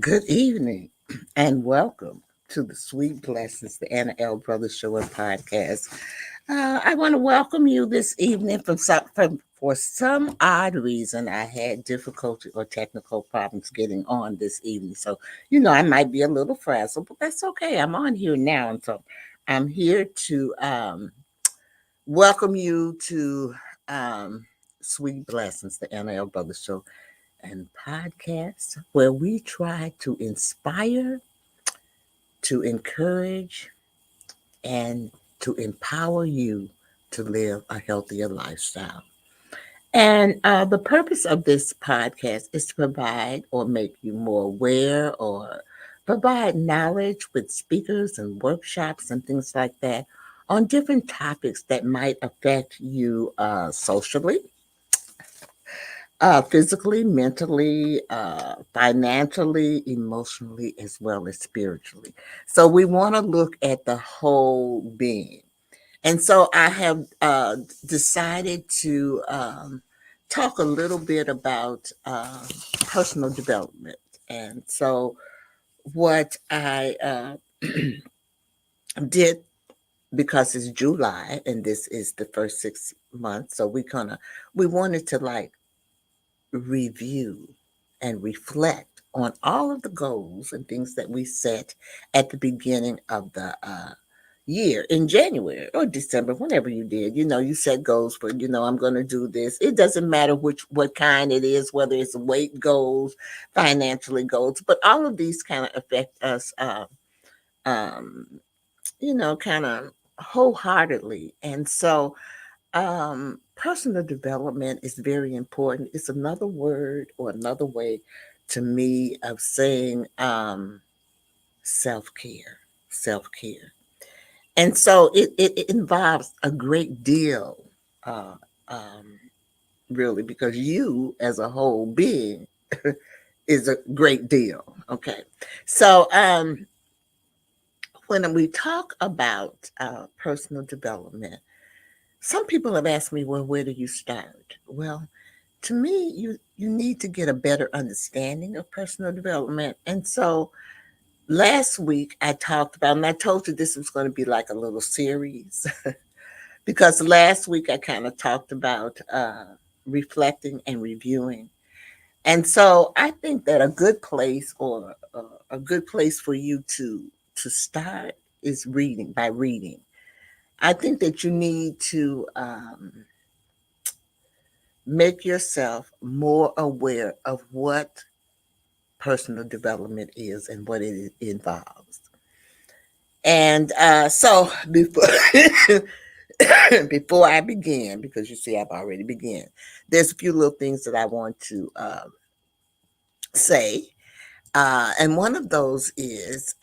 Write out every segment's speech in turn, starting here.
Good evening and welcome to the Sweet Blessings, the Anna L. Brothers Show and Podcast. I want to welcome you this evening for some odd reason. I had difficulty or technical problems getting on this evening. So, I might be a little frazzled, but that's okay. I'm on here now. And so I'm here to welcome you to Sweet Blessings, the Anna L. Brothers Show and Podcast, where we try to inspire, to encourage, and to empower you to live a healthier lifestyle. And the purpose of this podcast is to provide or make you more aware or provide knowledge with speakers and workshops and things like that on different topics that might affect you socially, physically, mentally, financially, emotionally, as well as spiritually. So we want to look at the whole being. And so I have decided to talk a little bit about personal development. And so what I did, because it's July and this is the first 6 months, so we wanted to like review and reflect on all of the goals and things that we set at the beginning of the year in January or December, whenever you did. You set goals for, I'm going to do this. It doesn't matter what kind it is, whether it's weight goals, financially goals, but all of these kind of affect us, um, kind of wholeheartedly. And so personal development is very important. It's another word or another way to me of saying self care, self care. And so it involves a great deal, uh, um, really, because you as a whole being is a great deal. Okay. So when we talk about personal development, some people have asked me, well, where do you start? Well, to me, you need to get a better understanding of personal development. And so last week I talked about, and I told you this was going to be like a little series because last week I kind of talked about reflecting and reviewing. And so I think that a good place or a good place for you to start is reading by reading. I think that you need to make yourself more aware of what personal development is and what it involves. And so before before I begin, because you see I've already begun, there's a few little things that I want to say. And one of those is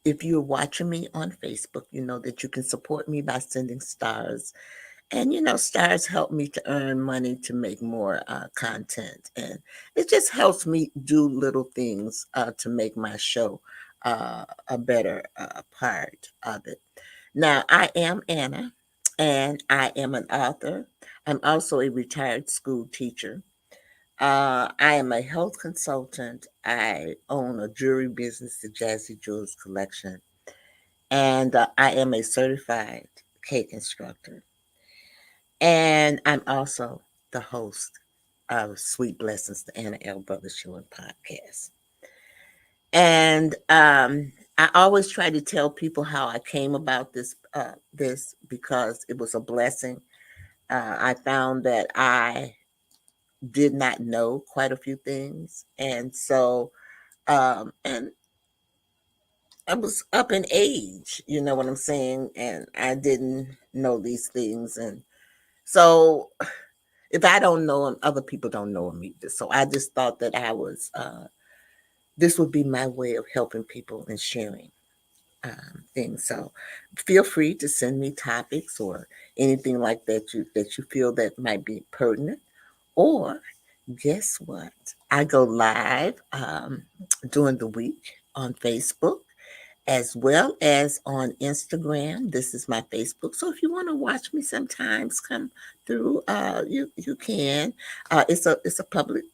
if you're watching me on Facebook, you know that you can support me by sending stars. And stars help me to earn money to make more content, and it just helps me do little things to make my show a better part of it. Now, I am Anna, and I am an author. I'm also a retired school teacher. I am a health consultant. I own a jewelry business, the Jazzy Jewels Collection, and I am a certified cake instructor. And I'm also the host of Sweet Blessings, the Anna L. Brothers Show and Podcast. And I always try to tell people how I came about this because it was a blessing. I found that I did not know quite a few things, and so and I was up in age, you know what I'm saying, and I didn't know these things, and so if I don't know them, other people don't know them either. So I just thought that this would be my way of helping people and sharing things. So feel free to send me topics or anything like that you feel that might be pertinent. Or guess what? I go live during the week on Facebook as well as on Instagram. This is my Facebook. So if you want to watch me sometimes, come through. You can. It's a public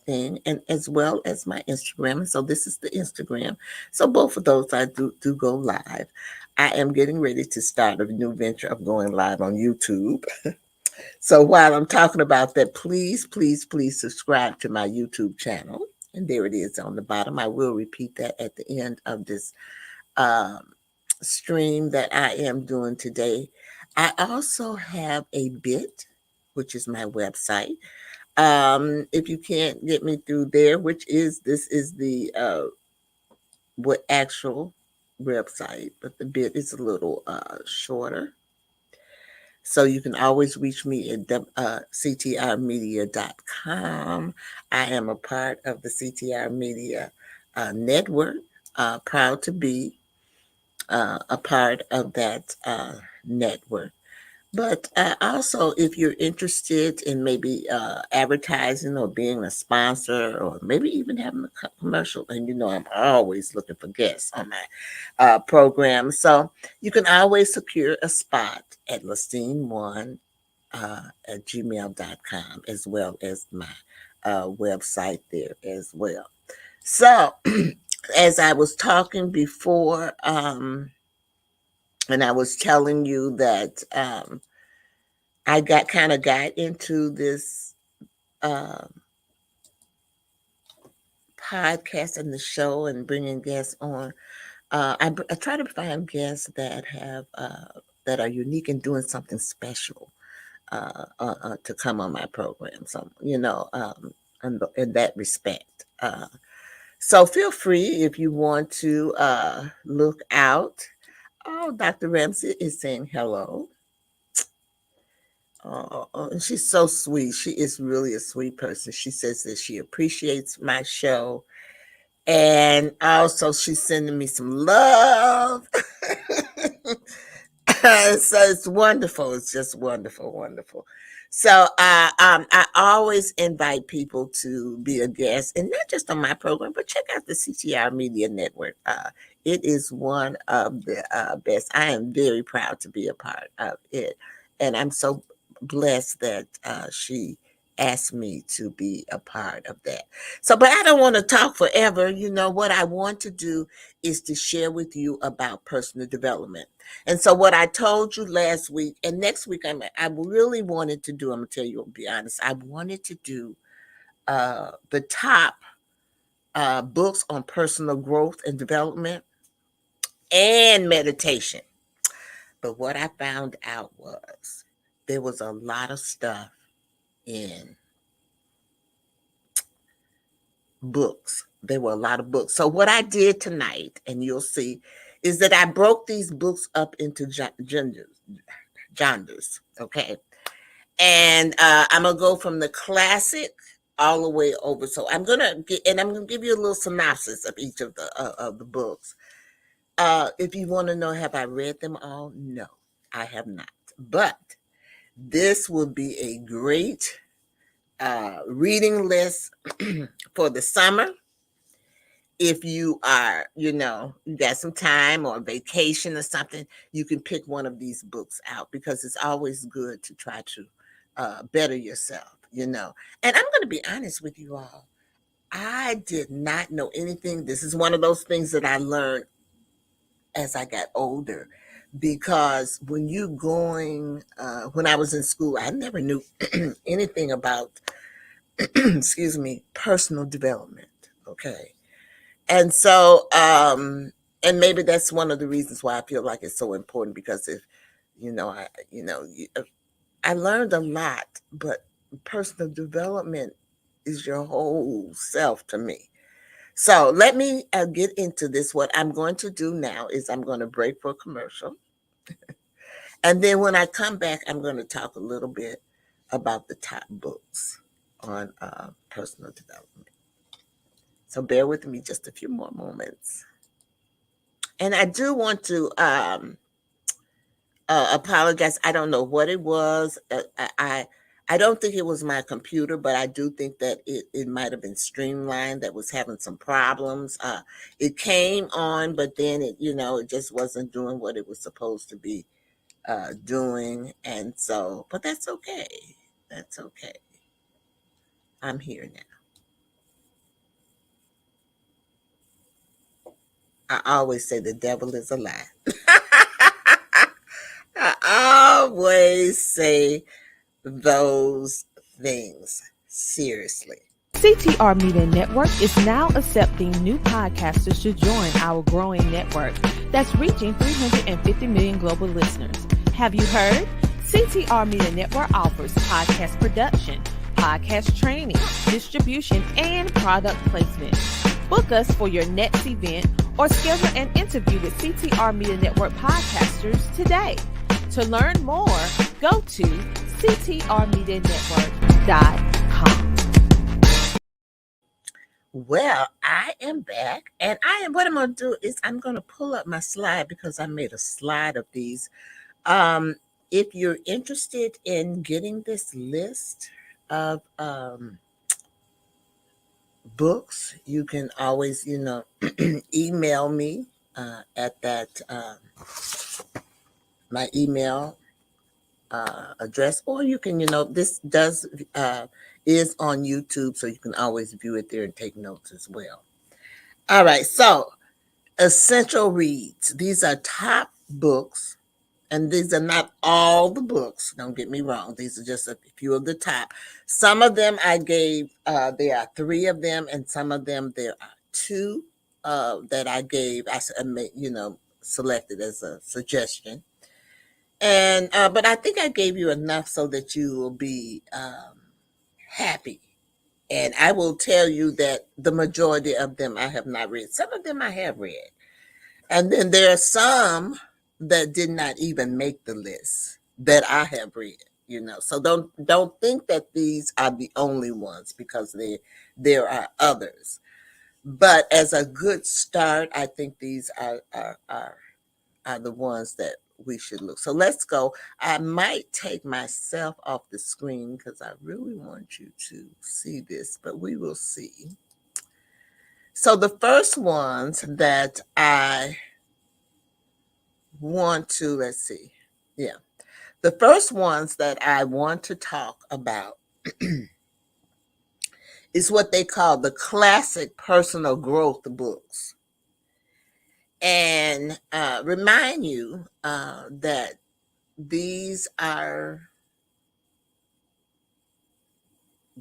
thing, and as well as my Instagram. And so this is the Instagram. So both of those I do go live. I am getting ready to start a new venture of going live on YouTube. So while I'm talking about that, please, please, please subscribe to my YouTube channel. And there it is on the bottom. I will repeat that at the end of this um, stream that I am doing today. I also have a Bit, which is my website. If you can't get me through there, which is this is the what actual website, but the Bit is a little shorter. So you can always reach me at ctrmedia.com. I am a part of the CTR Media network, proud to be a part of that network. But also, if you're interested in maybe advertising or being a sponsor or maybe even having a commercial, and you know, I'm always looking for guests on my program. So you can always secure a spot at Lastine1 at gmail.com as well as my website there as well. So, as I was talking before, and I was telling you that I got into this uh, podcast and the show and bringing guests on. I try to find guests that have that are unique and doing something special to come on my program. So in that respect. So feel free if you want to look out. Oh, Dr. Ramsey is saying hello. And she's so sweet. She is really a sweet person. She says that she appreciates my show. And also, she's sending me some love. So it's wonderful. It's just wonderful, wonderful. So I always invite people to be a guest, and not just on my program, but check out the CTR Media Network. It is one of the best. I am very proud to be a part of it, and I'm so blessed that she asked me to be a part of that. So, but I don't want to talk forever. You know, what I want to do is to share with you about personal development. And so what I told you last week and next week, I really wanted to do, I'm gonna tell you, I'll be honest, I wanted to do the top books on personal growth and development and meditation. But what I found out was there was a lot of stuff in books. There were a lot of books. So what I did tonight, and you'll see, is that I broke these books up into genres. Okay. And I'm gonna go from the classic all the way over. So I'm gonna give you a little synopsis of each of the books. If you want to know, have I read them all? No, I have not. But this will be a great reading list for the summer. If you are, you got some time or vacation or something, you can pick one of these books out because it's always good to try to better yourself, you know. And I'm going to be honest with you all. I did not know anything. This is one of those things that I learned as I got older because when I was in school, I never knew anything about, excuse me, personal development. Okay. And so, and maybe that's one of the reasons why I feel like it's so important because if, I learned a lot, but personal development is your whole self to me. So let me get into this. What I'm going to do now is I'm going to break for a commercial. And then when I come back, I'm going to talk a little bit about the top books on personal development. So bear with me just a few more moments. And I do want to apologize. I don't know what it was. I don't think it was my computer, but I do think that it might have been Streamline that was having some problems. It came on, but then it just wasn't doing what it was supposed to be doing, and so, but that's okay. That's okay. I'm here now. I always say the devil is a lie. I always say those things. Seriously. CTR Media Network is now accepting new podcasters to join our growing network that's reaching 350 million global listeners. Have you heard? CTR Media Network offers podcast production, podcast training, distribution, and product placement. Book us for your next event or schedule an interview with CTR Media Network podcasters today. To learn more, go to ctrmedianetwork.com. Well, I am back, and what I'm going to do is I'm going to pull up my slide because I made a slide of these. Um, if you're interested in getting this list of books, you can always, email me at that my email address, or you can, this does is on YouTube, so you can always view it there and take notes as well. All right, so essential reads. These are top books, and these are not all the books. Don't get me wrong. These are just a few of the top. Some of them I gave. There are 3 of them, and some of them there are 2 that I gave. Selected as a suggestion. And but I think I gave you enough so that you will be happy. And I will tell you that the majority of them I have not read. Some of them I have read. And then there are some that did not even make the list that I have read, So don't think that these are the only ones, because there are others. But as a good start, I think these are the ones that we should look. So let's go. I might take myself off the screen because I really want you to see this, but we will see. So the first ones that I want to, let's see. Yeah. The first ones that I want to talk about is what they call the classic personal growth books. And remind you that these are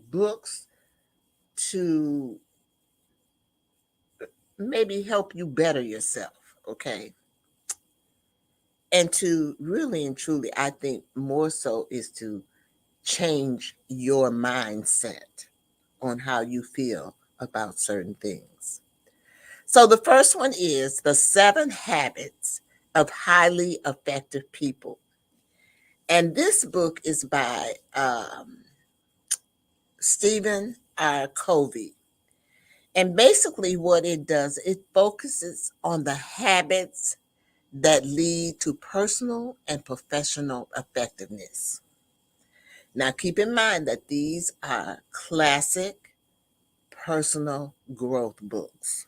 books to maybe help you better yourself, okay? And to really and truly, I think more so is to change your mindset on how you feel about certain things. So the first one is The 7 Habits of Highly Effective People. And this book is by Stephen R. Covey. And basically what it does, it focuses on the habits that lead to personal and professional effectiveness. Now, keep in mind that these are classic personal growth books.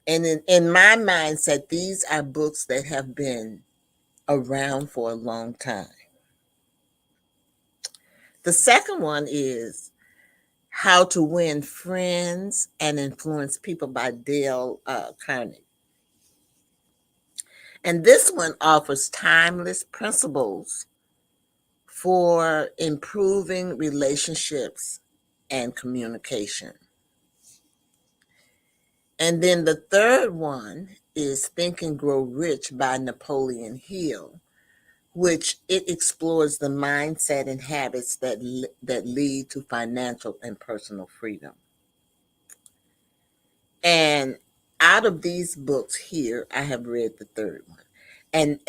And in my mindset, these are books that have been around for a long time. The second one is How to Win Friends and Influence People by Dale Carnegie. And this one offers timeless principles for improving relationships and communication. And then the third one is Think and Grow Rich by Napoleon Hill, which it explores the mindset and habits that lead to financial and personal freedom. And out of these books here, I have read the third one. And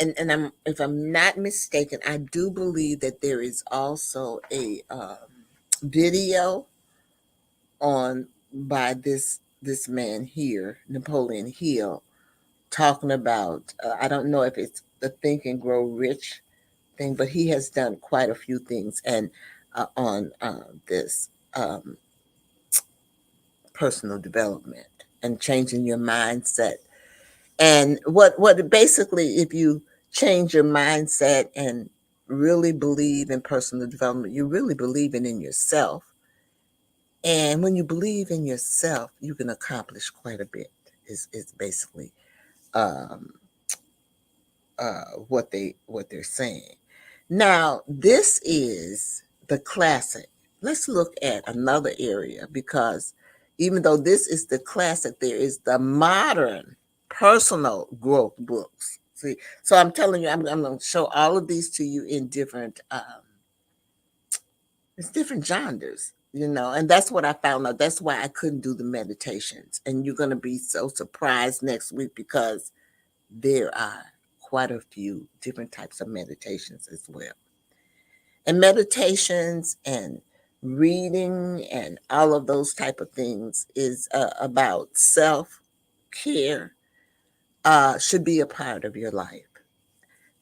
if I'm not mistaken, I do believe that there is also a video by this man here, Napoleon Hill, talking about, I don't know if it's the Think and Grow Rich thing, but he has done quite a few things and on this personal development and changing your mindset. And what basically, if you change your mindset and really believe in personal development, you're really believing in yourself. And when you believe in yourself, you can accomplish quite a bit. is basically um, what they're saying. Now, this is the classic. Let's look at another area because even though this is the classic, there is the modern personal growth books. See, so I'm telling you, I'm going to show all of these to you in different it's different genres, and that's what I found out. That's why I couldn't do the meditations. And you're going to be so surprised next week because there are quite a few different types of meditations as well. And meditations and reading and all of those type of things is about self-care, should be a part of your life.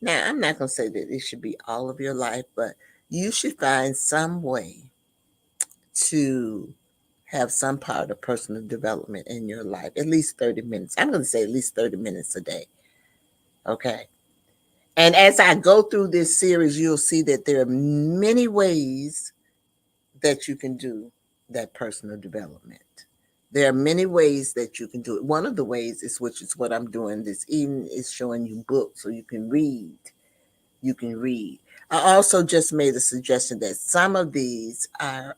Now, I'm not going to say that it should be all of your life, but you should find some way to have some part of personal development in your life, at least 30 minutes. I'm going to say at least 30 minutes a day. Okay. And as I go through this series, you'll see that there are many ways that you can do that personal development. There are many ways that you can do it. One of the ways is, which is what I'm doing this evening, is showing you books so you can read. You can read. I also just made a suggestion that some of these are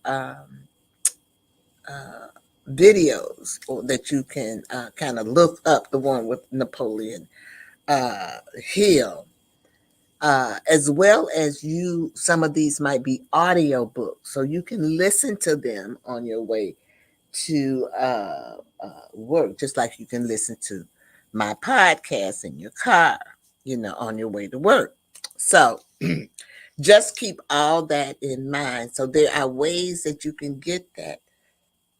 videos that you can kind of look up. The one with Napoleon Hill, as well as some of these might be audio books, so you can listen to them on your way to work, just like you can listen to my podcast in your car, on your way to work. So just keep all that in mind. So there are ways that you can get that.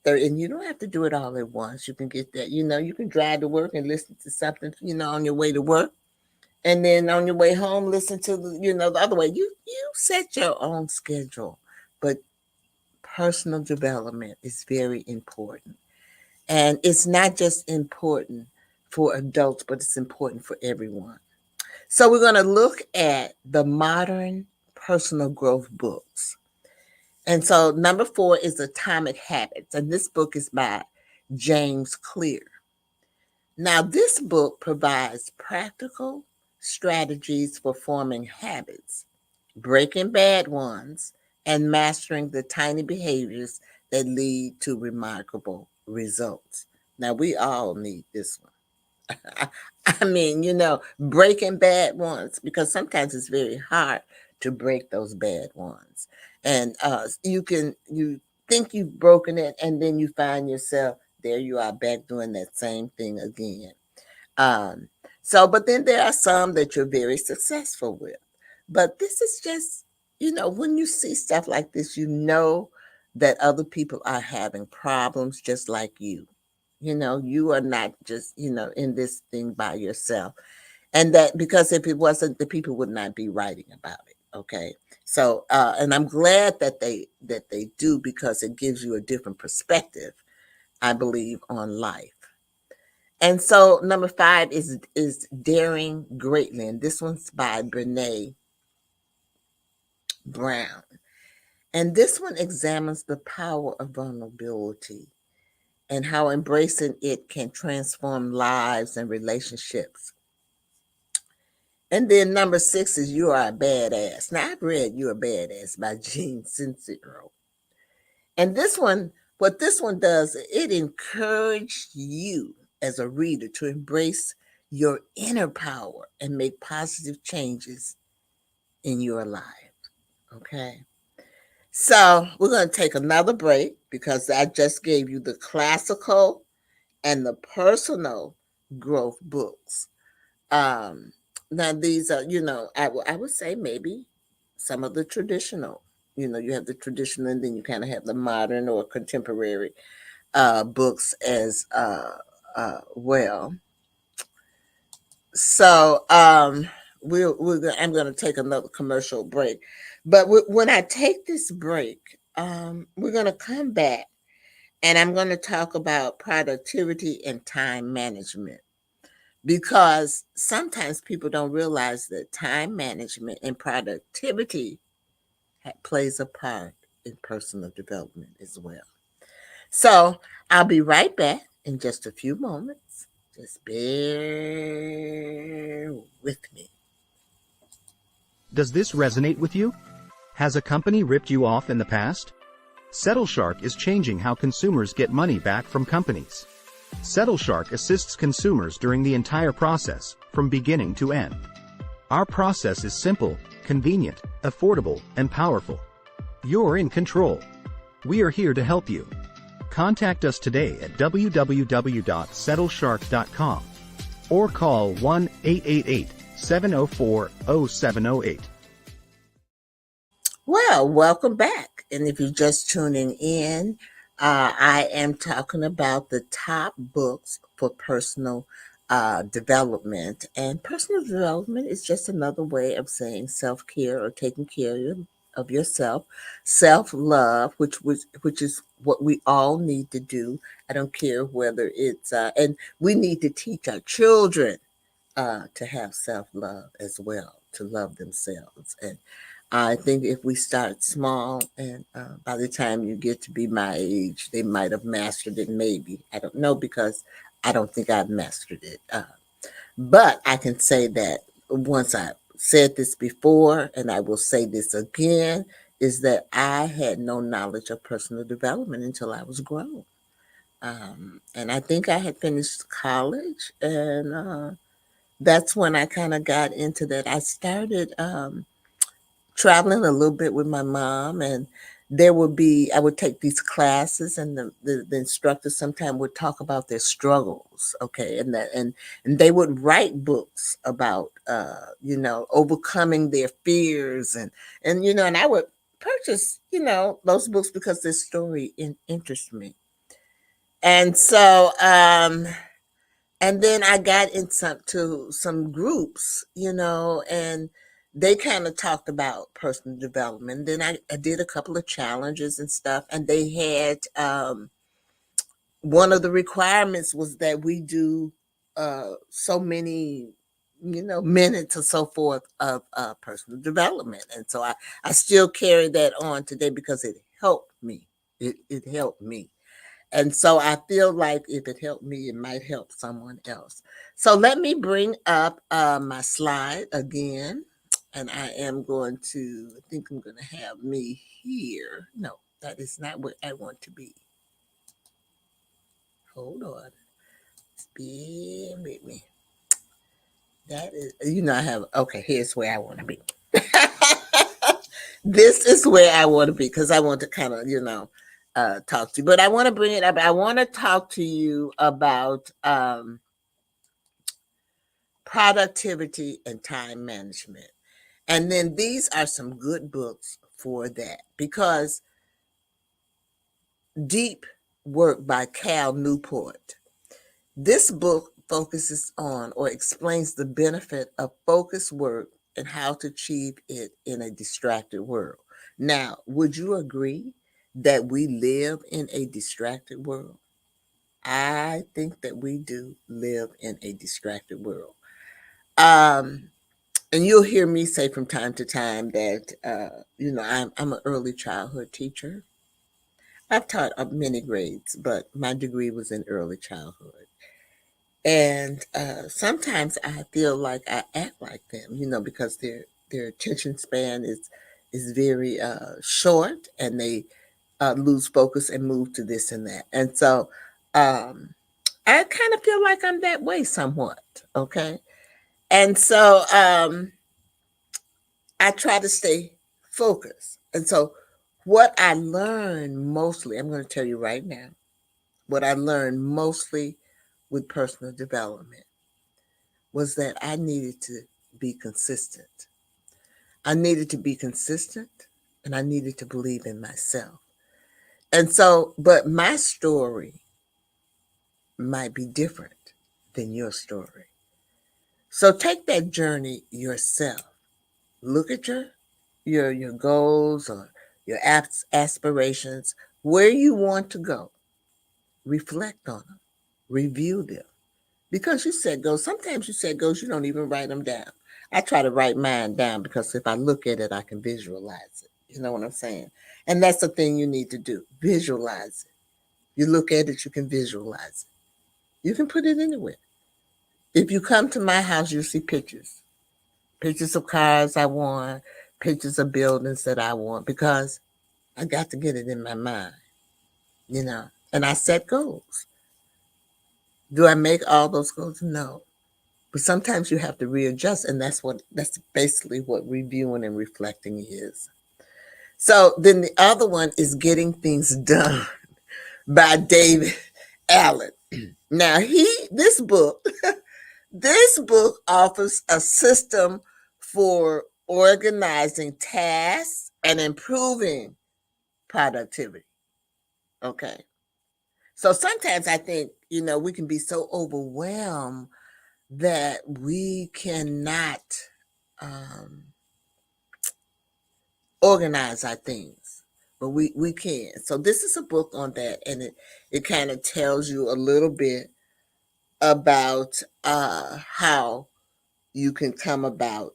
And you don't have to do it all at once. You can get that, you can drive to work and listen to something, on your way to work. And then on your way home, listen to the other way. You set your own schedule. But personal development is very important. And it's not just important for adults, but it's important for everyone. So we're going to look at the modern personal growth books. And so number 4 is Atomic Habits. And this book is by James Clear. Now, this book provides practical strategies for forming habits, breaking bad ones, and mastering the tiny behaviors that lead to remarkable results. Now, we all need this one. I mean, breaking bad ones, because sometimes it's very hard to break those bad ones. And you think you've broken it, and then you find yourself, there you are back doing that same thing again. But then there are some that you're very successful with. But this is just, when you see stuff like this, that other people are having problems just like you. You are not just, in this thing by yourself. And that, because if it wasn't, the people would not be writing about it. Okay. So, and I'm glad that they do, because it gives you a different perspective, I believe, on life. And so number 5 is Daring Greatly. And this one's by Brene Brown. And this one examines the power of vulnerability and how embracing it can transform lives and relationships. And then number 6 is You Are a Badass. Now, I've read You're a Badass by Gene Sincero. And what this one does, it encourages you as a reader to embrace your inner power and make positive changes in your life. Okay. So we're going to take another break, because I just gave you the classical and the personal growth books. Now these are, I would say maybe some of the traditional, you have the traditional, and then you kind of have the modern or contemporary books as well. So I'm going to take another commercial break. But when I take this break, we're going to come back, and I'm going to talk about productivity and time management, because sometimes people don't realize that time management and productivity plays a part in personal development as well. So I'll be right back in just a few moments. Just bear with me. Does this resonate with you? Has a company ripped you off in the past? SettleShark is changing how consumers get money back from companies. SettleShark assists consumers during the entire process, from beginning to end. Our process is simple, convenient, affordable, and powerful. You're in control. We are here to help you. Contact us today at www.settleshark.com or call 1-888-704-0708. Well, welcome back. And if you're just tuning in, I am talking about the top books for personal development. And personal development is just another way of saying self-care or taking care of yourself. Self-love, which is what we all need to do. I don't care whether it's and we need to teach our children to have self-love as well, to love themselves. And I think if we start small, and by the time you get to be my age, they might have mastered it, maybe. I don't know, because I don't think I've mastered it. But I can say that once I said this before, and I will say this again, is that I had no knowledge of personal development until I was grown. And I think I had finished college, and that's when I kind of got into that. I started traveling a little bit with my mom, and I would take these classes, and the instructor sometimes would talk about their struggles, okay, and they would write books about overcoming their fears, and I would purchase those books because their story interests me. And so and then I got in some groups, and they kind of talked about personal development. Then I did a couple of challenges and stuff, and they had one of the requirements was that we do so many, minutes or so forth of personal development. And so I still carry that on today because it helped me. It helped me. And so I feel like if it helped me, it might help someone else. So let me bring up my slide again. And I think I'm going to have me here. No, that is not where I want to be. Hold on. Bear with me. That is, okay, here's where I want to be. This is where I want to be because I want to kind of, talk to you. But I want to bring it up. I want to talk to you about productivity and time management. And then these are some good books for that, because Deep Work by Cal Newport. This book focuses on or explains the benefit of focused work and how to achieve it in a distracted world. Now, would you agree that we live in a distracted world? I think that we do live in a distracted world. And you'll hear me say from time to time that, I'm an early childhood teacher. I've taught up many grades, but my degree was in early childhood. And sometimes I feel like I act like them, because their attention span is very short, and they lose focus and move to this and that. And so I kind of feel like I'm that way somewhat, okay? And so I try to stay focused. And so what I learned mostly, I'm going to tell you right now, what I learned mostly with personal development was that I needed to be consistent. I needed to be consistent, and I needed to believe in myself. And so, but my story might be different than your story. So take that journey yourself. Look at your goals or your aspirations, where you want to go. Reflect on them, review them. Because you set goals, sometimes you set goals, you don't even write them down. I try to write mine down because if I look at it, I can visualize it. You know what I'm saying? And that's the thing you need to do. Visualize it. You look at it, you can visualize it. You can put it anywhere. If you come to my house, you'll see pictures of cars I want, pictures of buildings that I want, because I got to get it in my mind, and I set goals. Do I make all those goals? No. But sometimes you have to readjust, and that's basically what reviewing and reflecting is. So then the other one is Getting Things Done by David Allen. Now this book offers a system for organizing tasks and improving productivity. Okay. So sometimes I think, we can be so overwhelmed that we cannot um, organize our things, but we can. So this is a book on that, and it kind of tells you a little bit about how you can come about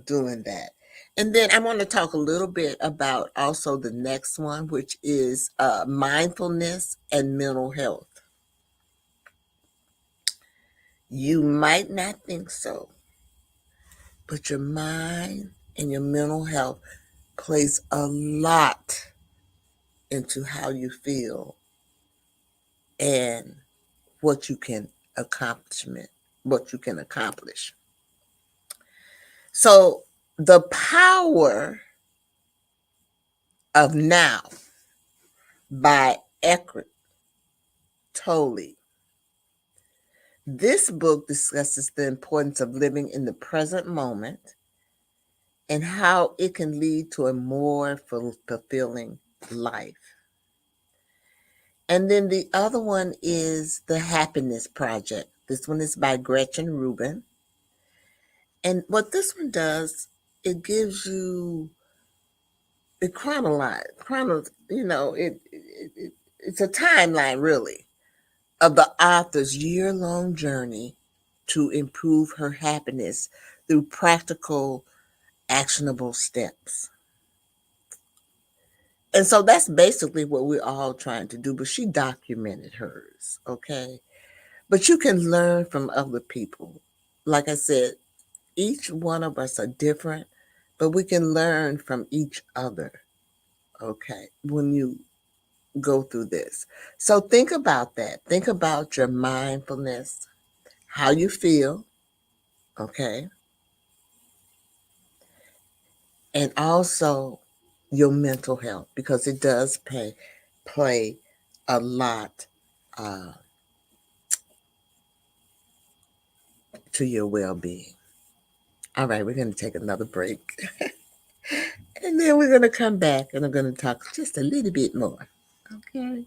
doing that. And then I want to talk a little bit about also the next one, which is mindfulness and mental health. You might not think so, but your mind and your mental health plays a lot into how you feel and what you can accomplish. So the power of now by Eckhart Tolle. This book discusses the importance of living in the present moment and how it can lead to a more fulfilling life. And then the other one is The Happiness Project. This one is by Gretchen Rubin. And what this one does, it gives you it's a timeline really of the author's year-long journey to improve her happiness through practical, actionable steps. And so that's basically what we're all trying to do, but she documented hers, okay? But you can learn from other people. Like I said, each one of us are different, but we can learn from each other, okay, when you go through this. So think about that. Think about your mindfulness, how you feel, okay, and also your mental health, because it does play a lot uh, to your well-being. All right, we're going to take another break. And then we're going to come back and I'm going to talk just a little bit more. Okay.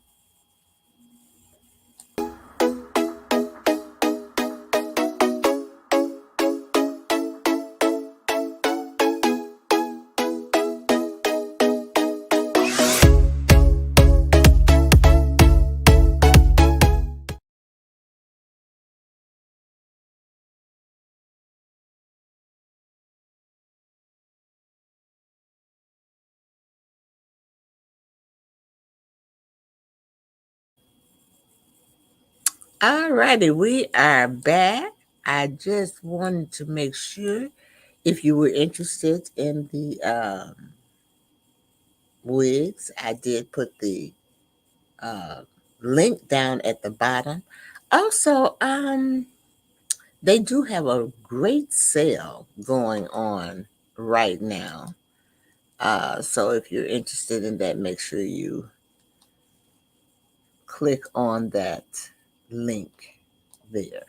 All righty, we are back. I just wanted to make sure if you were interested in the wigs, I did put the uh, link down at the bottom. Also, they do have a great sale going on right now. So if you're interested in that, make sure you click on that link there.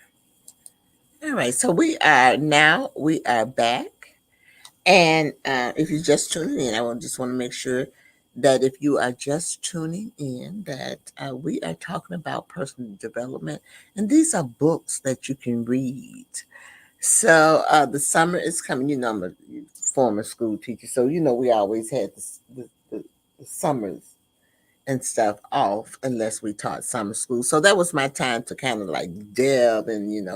All right, so we are back. And if you're just tuning in, just want to make sure that if you are just tuning in, that we are talking about personal development, and these are books that you can read. So the summer is coming. I'm a former school teacher, so we always had the summers and stuff off unless we taught summer school. So that was my time to kind of like delve and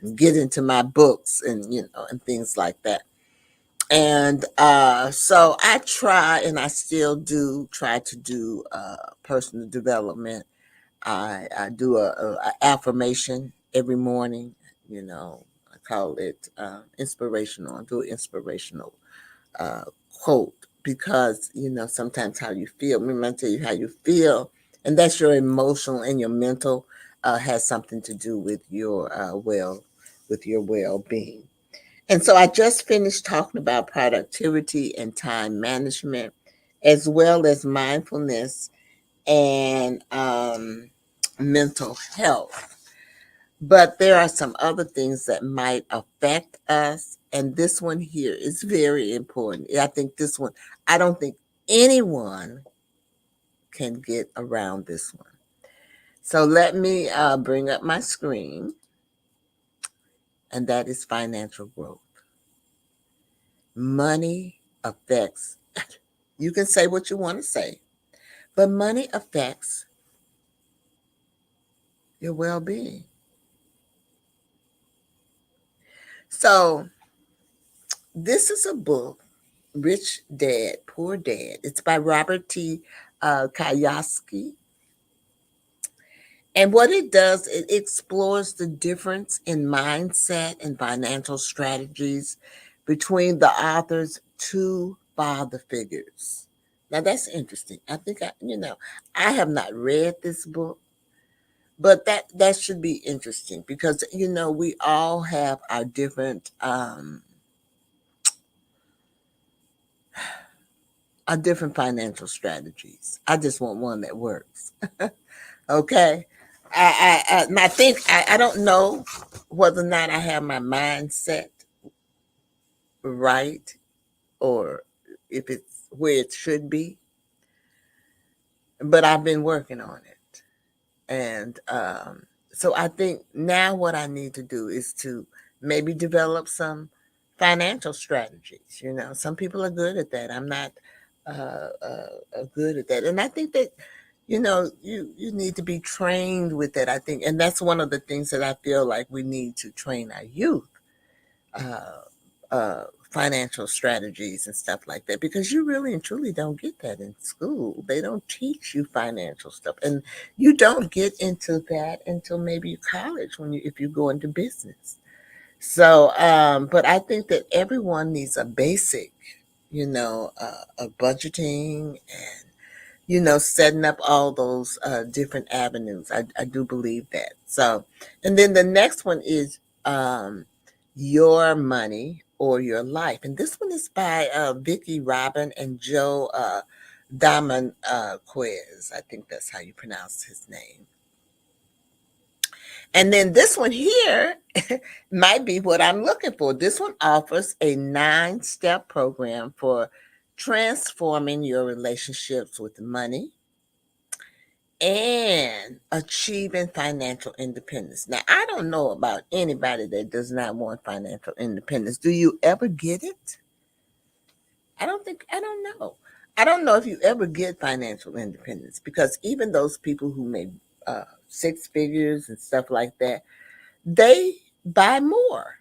and get into my books and and things like that. And so I try, and I still do try to do personal development. I do a affirmation every morning, I call it inspirational. I do inspirational uh, quote because, sometimes how you feel. Remember, I tell you how you feel, and that's your emotional and your mental has something to do with your well-being. And so I just finished talking about productivity and time management, as well as mindfulness and mental health. But there are some other things that might affect us. And this one here is very important. I think this one, I don't think anyone can get around this one. So let me bring up my screen, and that is financial growth. Money affects, you can say what you want to say, but money affects your well being. So this is a book, Rich Dad, Poor Dad. It's by Robert T. Kiyosaki. And what it does, it explores the difference in mindset and financial strategies between the author's two father figures. Now that's interesting. I think I have not read this book, but that should be interesting because we all have our different financial strategies. I just want one that works. Okay. And I think I don't know whether or not I have my mindset right or if it's where it should be, but I've been working on it. And so I think now what I need to do is to maybe develop some financial strategies. Some people are good at that. I'm not good at that. And I think that you need to be trained with that, I think. And that's one of the things that I feel like we need to train our youth, uh, financial strategies and stuff like that, because you really and truly don't get that in school. They don't teach you financial stuff, and you don't get into that until maybe college if you go into business. So, but I think that everyone needs a basic, of budgeting and setting up all those different avenues. I do believe that. So, and then the next one is Your Money or Your Life. And this one is by Vicki Robin and Joe Quiz. I think that's how you pronounce his name. And then this one here might be what I'm looking for. This one offers a 9-step program for transforming your relationships with money and achieving financial independence. Now, I don't know about anybody that does not want financial independence. Do you ever get it? I don't know. I don't know if you ever get financial independence, because even those people who make 6 figures and stuff like that, they buy more.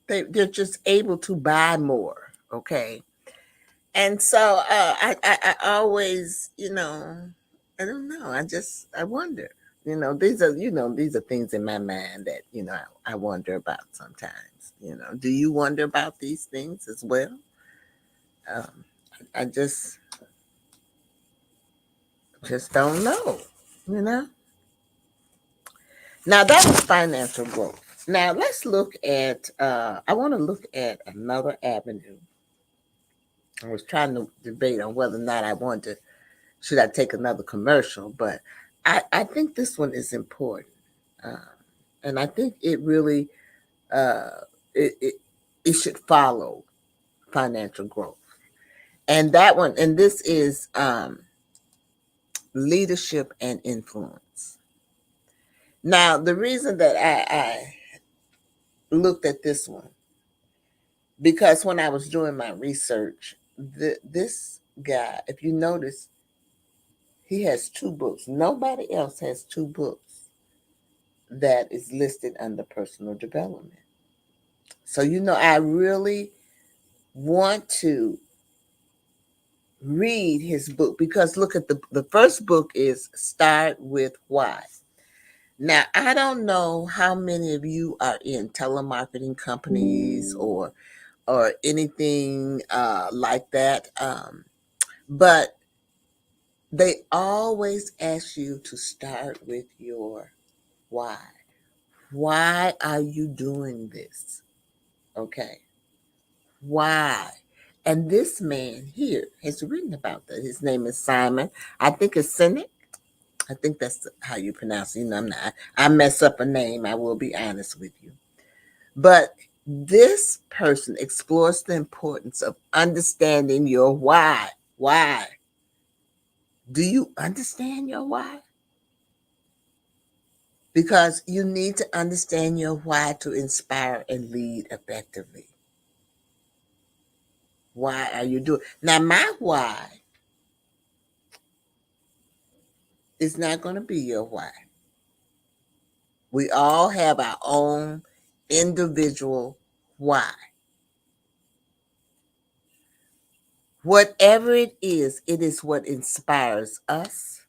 They're just able to buy more. Okay. And so I always, I don't know. I wonder. These are things in my mind that I wonder about sometimes. Do you wonder about these things as well? Um, I just don't know. You know. Now that was financial growth. Now let's look at. I want to look at another avenue. I was trying to debate on whether or not I wanted to. Should I take another commercial? But I think this one is important, uh, and I think it really uh, it should follow financial growth. And that one, and this is leadership and influence. Now, the reason that I looked at this one, because when I was doing my research, this guy, if you notice, he has 2 books. Nobody else has 2 books that is listed under personal development. So, I really want to read his book, because look at the first book is Start with Why. Now, I don't know how many of you are in telemarketing companies or anything like that, but they always ask you to start with your why. Why are you doing this? Okay. Why? And this man here has written about that. His name is Simon. I think it's Sinek. I think that's how you pronounce it. I'm not. I mess up a name. I will be honest with you. But this person explores the importance of understanding your why. Why? Do you understand your why? Because you need to understand your why to inspire and lead effectively. Why are you doing? Now, my why is not going to be your why. We all have our own individual why. Whatever it is what inspires us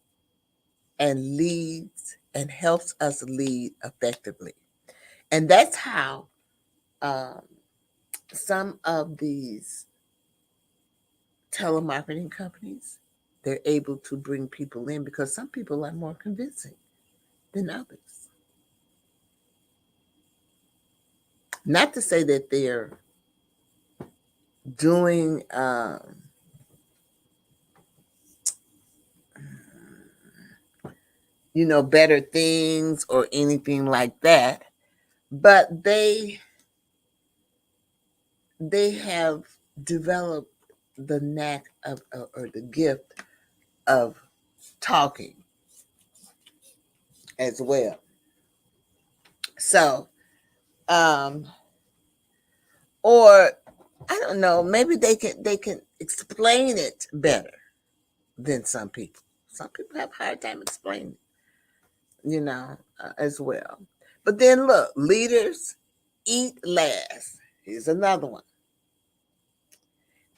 and leads and helps us lead effectively. And that's how um, some of these telemarketing companies, they're able to bring people in because some people are more convincing than others. Not to say that they're doing better things or anything like that, but they have developed the knack of or the gift of talking as well. So, um, or I don't know, maybe they can explain it better than some people. Some people have a hard time explaining, as well. But then look, leaders eat last. Here's another one.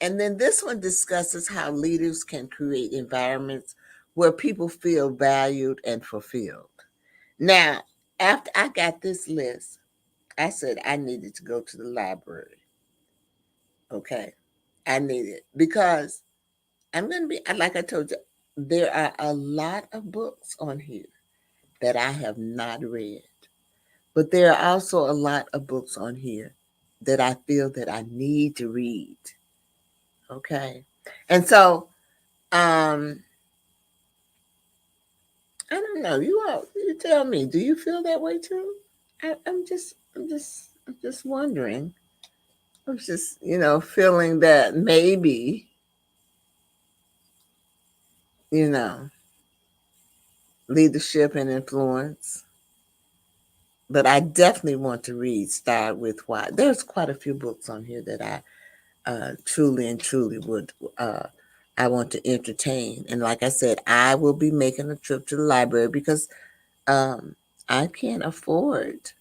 And then this one discusses how leaders can create environments where people feel valued and fulfilled. Now, after I got this list, I said I needed to go to the library. Okay. I need it because I'm going to be, like I told you, there are a lot of books on here that I have not read. But there are also a lot of books on here that I feel that I need to read. Okay. And so, I don't know. You tell me, do you feel that way too? I'm just wondering. I'm just, feeling that maybe, you know, leadership and influence. But I definitely want to read Start With Why. There's quite a few books on here that I truly and truly would I want to entertain. And like I said, I will be making a trip to the library because um, I can't afford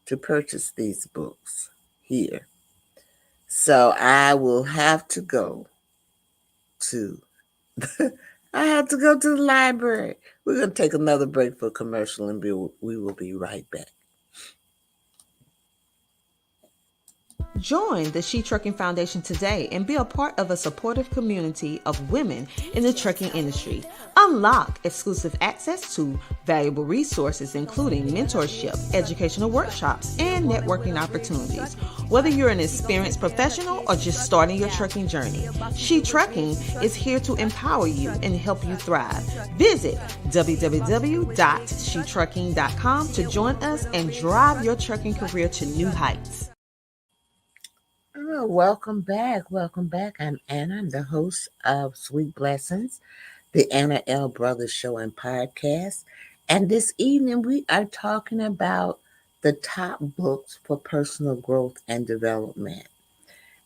to purchase these books here. So I will have to go to I have to go to the library. We're going to take another break for commercial and we will be right back. Join the She Trucking Foundation today and be a part of a supportive community of women in the trucking industry. Unlock exclusive access to valuable resources, including mentorship, educational workshops, and networking opportunities. Whether you're an experienced professional or just starting your trucking journey, She Trucking is here to empower you and help you thrive. Visit www.shetrucking.com to join us and drive your trucking career to new heights. Oh, welcome back. Welcome back. I'm Anna. I'm the host of Sweet Blessings, the Anna L. Brothers Show and Podcast. And this evening we are talking about the top books for personal growth and development.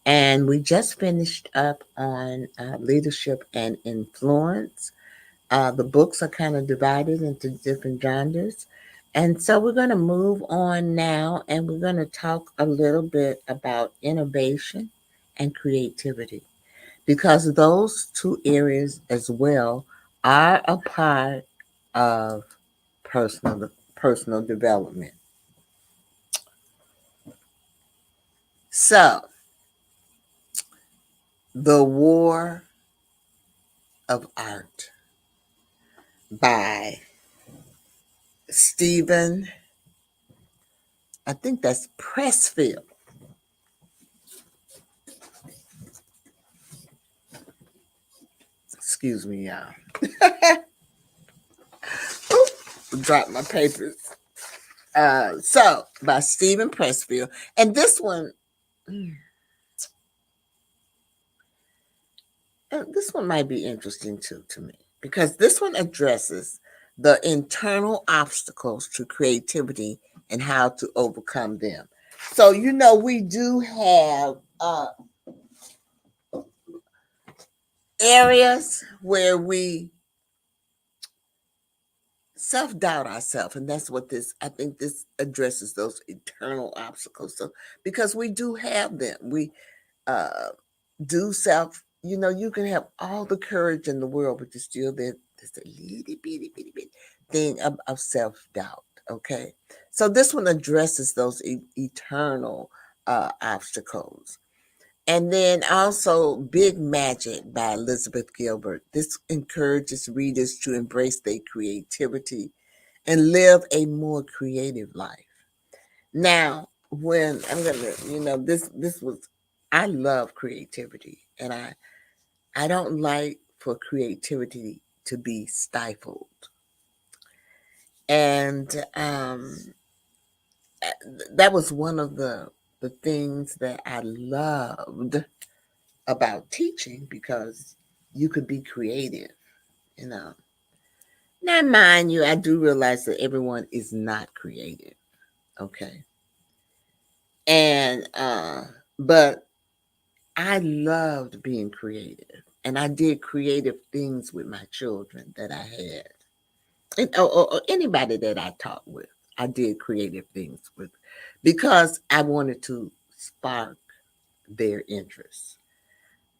And we just finished up on leadership and influence. The books are kind of divided into different genres. And so we're going to move on now and we're going to talk a little bit about innovation and creativity because those two areas as well are a part of personal personal development. So, The War of Art by Stephen, I think that's Pressfield. Excuse me, y'all. Dropped my papers. So by Stephen Pressfield, and this one might be interesting too to me, because this one addresses the internal obstacles to creativity and how to overcome them. So we do have areas where we self-doubt ourselves, and that's what I think this addresses those internal obstacles. So because we do have them, we uh do self, you can have all the courage in the world, but there's still there's a little bitty thing of self-doubt. Okay, so this one addresses those eternal obstacles. And then also Big Magic by Elizabeth Gilbert. This encourages readers to embrace their creativity and live a more creative life. Now, when I'm gonna, this was, I love creativity, and I don't like for creativity to be stifled. And that was one of the things that I loved about teaching, because you could be creative, you know. Now, mind you, I do realize that everyone is not creative, okay? And but I loved being creative, and I did creative things with my children that I had, and or anybody that I taught with. I did creative things with, because I wanted to spark their interest.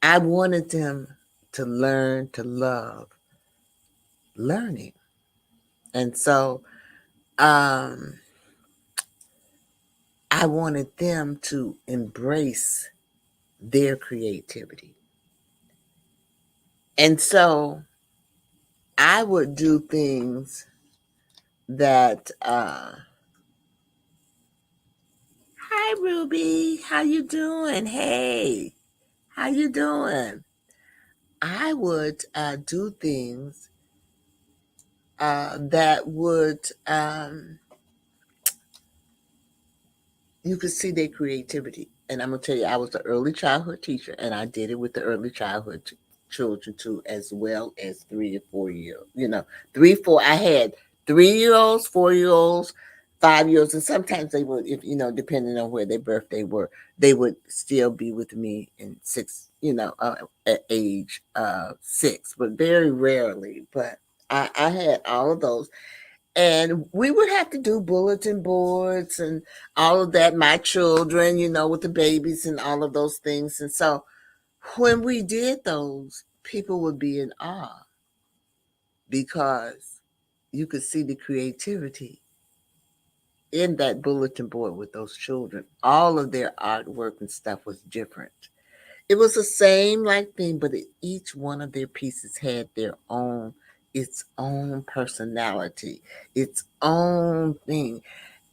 I wanted them to learn to love learning. And so I wanted them to embrace their creativity. And so I would do things that hi Ruby, how you doing? Hey, how you doing? I would do things that would you could see their creativity. And I'm gonna tell you, I was an early childhood teacher, and I did it with the early childhood children too, as well as 3 or 4 year. 3, 4. I had 3-year-olds, 4-year-olds, 5-year-olds, and sometimes they would, if depending on where their birthday were, they would still be with me in 6. At age 6, but very rarely. But I had all of those, and we would have to do bulletin boards and all of that. My children, with the babies and all of those things. And so when we did those, people would be in awe, because you could see the creativity in that bulletin board with those children. All of their artwork and stuff was different. It was the same thing, but each one of their pieces had its own personality, its own thing.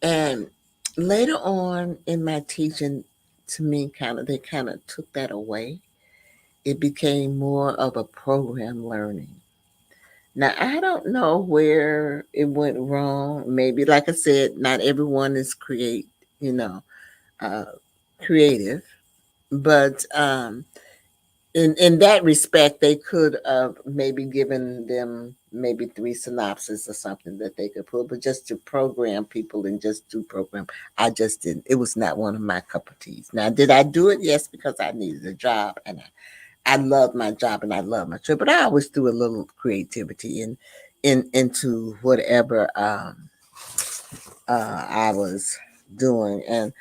And later on in my teaching, to me, they kind of took that away. It became more of a program learning. Now, I don't know where it went wrong. Maybe, like I said, not everyone is uh, creative, but in that respect, they could have maybe given them maybe 3 synopses or something that they could put, but just to program people and just do program, I just didn't. It was not one of my cup of teas. Now, did I do it? Yes, because I needed a job, and I love my job and I love my trip, but I always threw a little creativity into whatever I was doing. And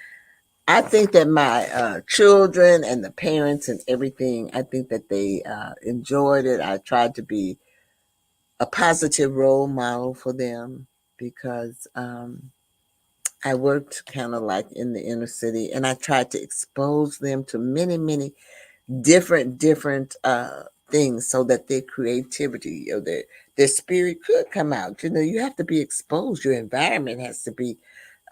I think that my children and the parents and everything, I think that they enjoyed it. I tried to be a positive role model for them. because I worked kind of like in the inner city, and I tried to expose them to many, many different things so that their creativity or their spirit could come out. You have to be exposed. Your environment has to be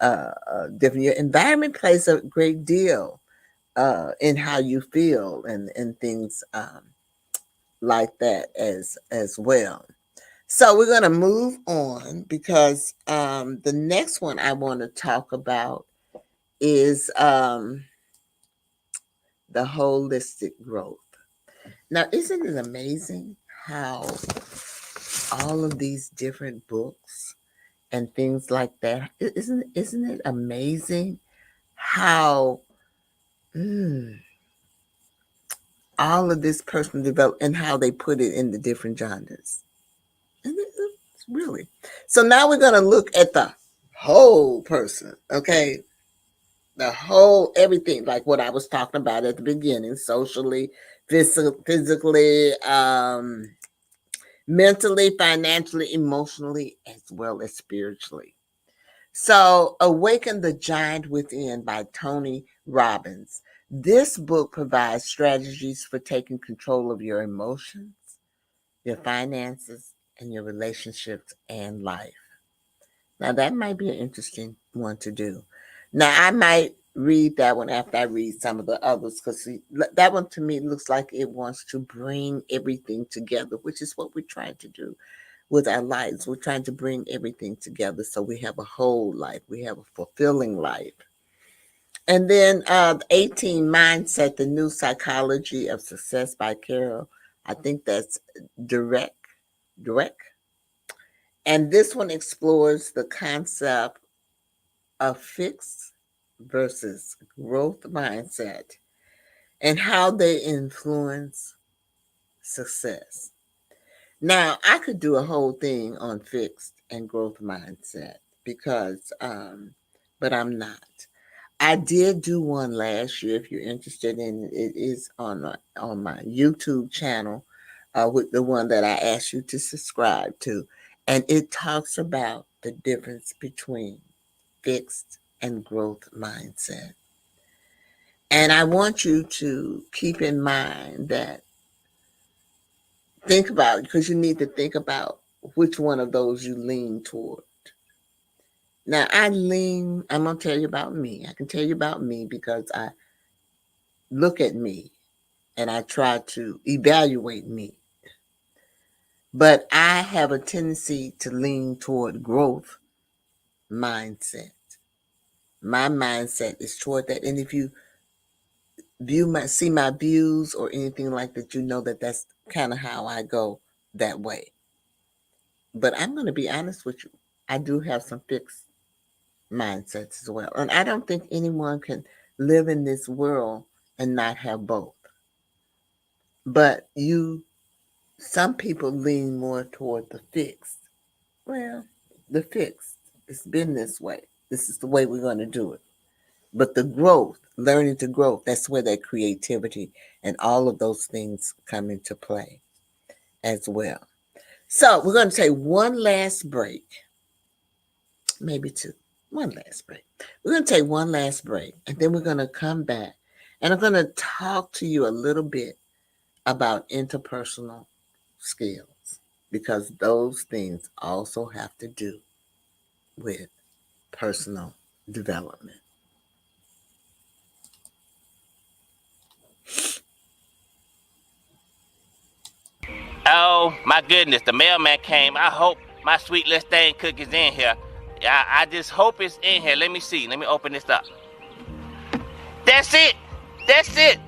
different. Your environment plays a great deal in how you feel and things like that as well. So we're going to move on because the next one I want to talk about is the holistic growth. Now, isn't it amazing how all of these different books and things like that, isn't it amazing how all of this personal development and how they put it in the different genres? It's really. So now we're going to look at the whole person, okay? The whole everything, like what I was talking about at the beginning, socially, physically, mentally, financially, emotionally, as well as spiritually. So, Awaken the Giant Within by Tony Robbins. This book provides strategies for taking control of your emotions, your finances, and your relationships and life. Now, that might be an interesting one to do. Now, I might read that one after I read some of the others, because that one to me looks like it wants to bring everything together, which is what we're trying to do with our lives. We're trying to bring everything together so we have a whole life. We have a fulfilling life. And then 18 Mindset, The New Psychology of Success by Carol. I think that's Dweck. And this one explores the concept of fixed versus growth mindset and how they influence success. Now, I could do a whole thing on fixed and growth mindset because, but I'm not. I did do one last year. If you're interested in it, it is on my YouTube channel, with the one that I asked you to subscribe to, and it talks about the difference between fixed and growth mindset. And I want you to keep in mind that think about, because you need to think about which one of those you lean toward. Now, I'm going to tell you about me. I can tell you about me because I look at me and I try to evaluate me. But I have a tendency to lean toward growth mindset. My mindset is toward that. And if you see my views or anything like that, you know that that's kind of how I go that way. But I'm going to be honest with you. I do have some fixed mindsets as well. And I don't think anyone can live in this world and not have both. But some people lean more toward the fixed. Well, the fixed, it's been this way. This is the way we're going to do it. But the growth, learning to grow, that's where that creativity and all of those things come into play as well. So we're going to take one last break, maybe two. One last break. We're going to take one last break, and then we're going to come back, and I'm going to talk to you a little bit about interpersonal skills, because those things also have to do with personal development. Oh my goodness, the mailman came. I hope my sweet little thing cookie's in here. I just hope it's in here. Let me see. Let me open this up. That's it. That's it.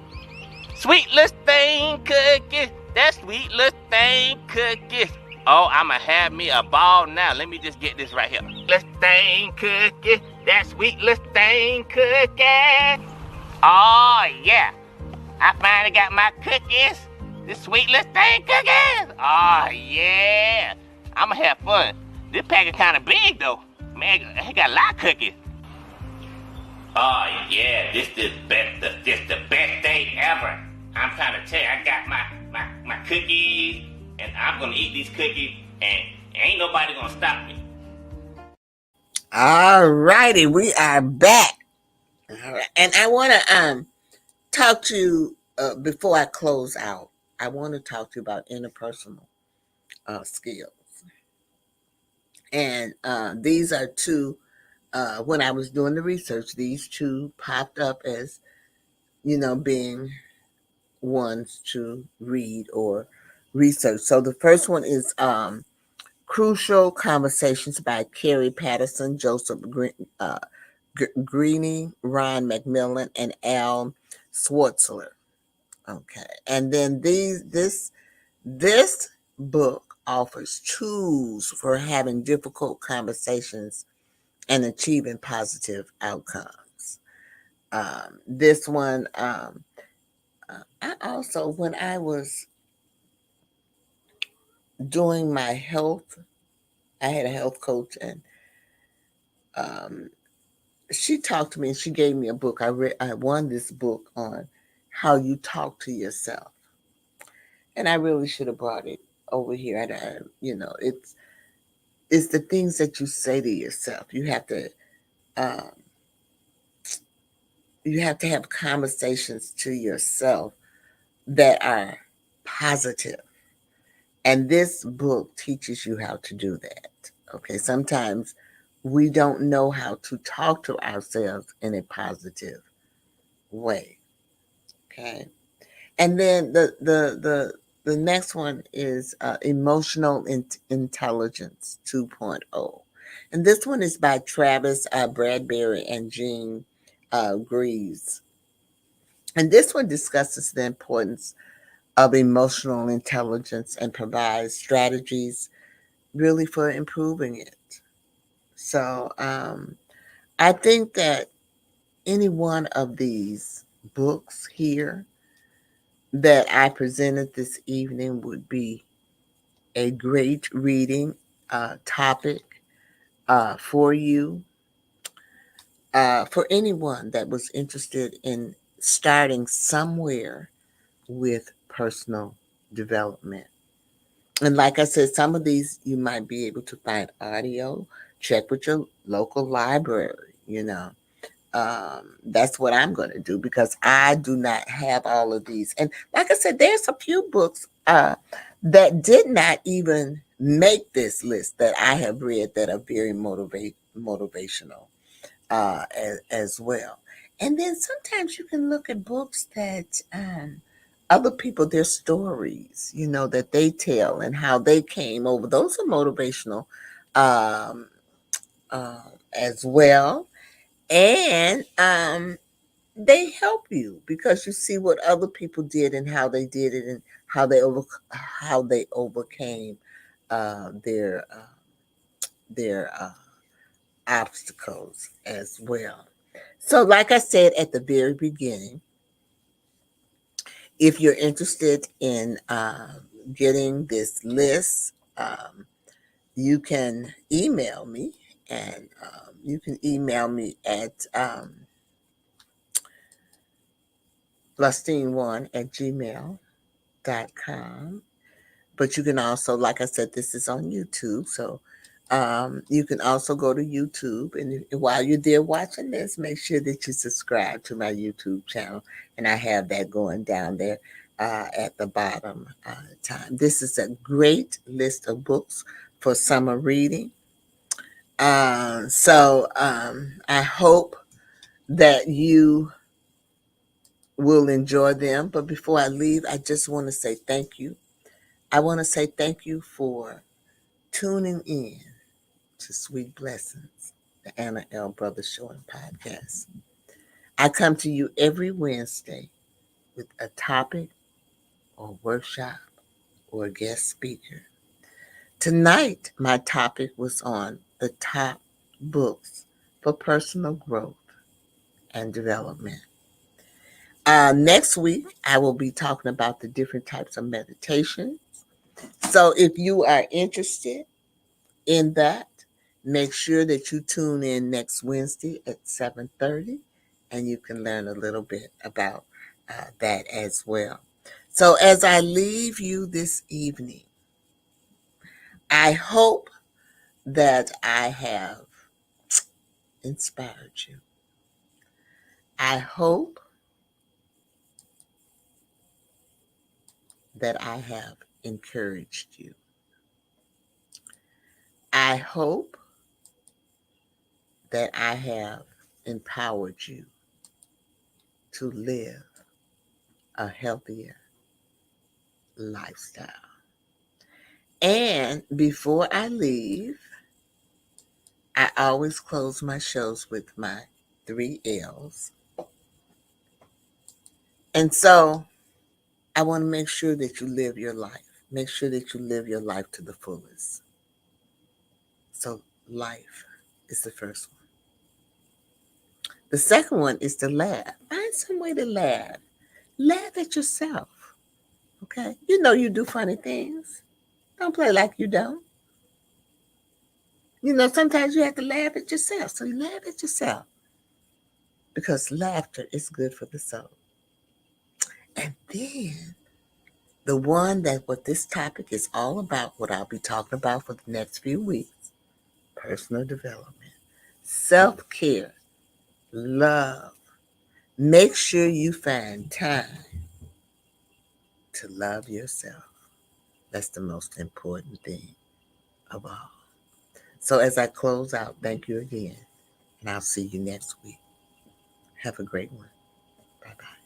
Sweet little thing cookie. That sweet little thing cookie. Oh, I'ma have me a ball now. Let me just get this right here. Little thing cookie. That sweet little thing cookie. Oh yeah. I finally got my cookies. This sweet little thing cookies. Oh yeah. I'ma have fun. This package kinda big though. Man, it got a lot of cookies. Oh yeah, this the best day ever. I'm trying to tell you, I got my cookies, and I'm gonna eat these cookies, and ain't nobody gonna stop me. All righty, we are back. All right. And I want to talk to you before I close out. I want to talk to you about interpersonal skills. And these are two, when I was doing the research, these two popped up as, being ones to read or research. So the first one is Crucial Conversations by Kerry Patterson, Joseph Greene, Ron McMillan, and Al Schwartzler. Okay, and then this book offers tools for having difficult conversations and achieving positive outcomes. This one, I also, when I was doing my health, I had a health coach, and um, she talked to me and she gave me a book. I won this book on how you talk to yourself, and I really should have brought it over here. It's the things that you say to yourself. Um, you have to have conversations to yourself that are positive. And this book teaches you how to do that. Okay. Sometimes we don't know how to talk to ourselves in a positive way. Okay. And then the next one is Emotional Intelligence 2.0. And this one is by Travis Bradbury and Jean Greaves. And this one discusses the importance of emotional intelligence and provides strategies really for improving it. So I think that any one of these books here that I presented this evening would be a great reading topic for you, for anyone that was interested in starting somewhere with personal development. And like I said, some of these you might be able to find audio. Check with your local library. That's what I'm going to do because I do not have all of these. And like I said, there's a few books that did not even make this list that I have read that are very motivational as well. And then sometimes you can look at books that other people, their stories, that they tell and how they came over. Those are motivational um, as well. And they help you because you see what other people did and how they did it and how they overcame their obstacles as well. So, like I said at the very beginning, if you're interested in getting this list, you can email me, and you can email me at lustine1@gmail.com. But you can also, like I said, this is on YouTube. So you can also go to YouTube. And while you're there watching this, make sure that you subscribe to my YouTube channel. And I have that going down there at the bottom time. This is a great list of books for summer reading. So I hope that you will enjoy them. But before I leave, I just want to say thank you. I want to say thank you for tuning in to Sweet Blessings, the Anna L. Brothers Show and Podcast. I come to you every Wednesday with a topic or workshop or a guest speaker. Tonight, my topic was on the top books for personal growth and development. Next week, I will be talking about the different types of meditation. So if you are interested in that, make sure that you tune in next Wednesday at 7:30, and you can learn a little bit about that as well. So as I leave you this evening, I hope that I have inspired you. I hope that I have encouraged you. I hope that I have empowered you to live a healthier lifestyle. And before I leave, I always close my shows with my 3 L's. And so I want to make sure that you live your life. Make sure that you live your life to the fullest. So life is the first one. The second one is to laugh. Find some way to laugh. Laugh at yourself. Okay? You know you do funny things. Don't play like you don't. You know, sometimes you have to laugh at yourself. So you laugh at yourself. Because laughter is good for the soul. And then the one that what this topic is all about, what I'll be talking about for the next few weeks, personal development, self-care, love. Make sure you find time to love yourself. That's the most important thing of all. So as I close out, thank you again. And I'll see you next week. Have a great one. Bye-bye.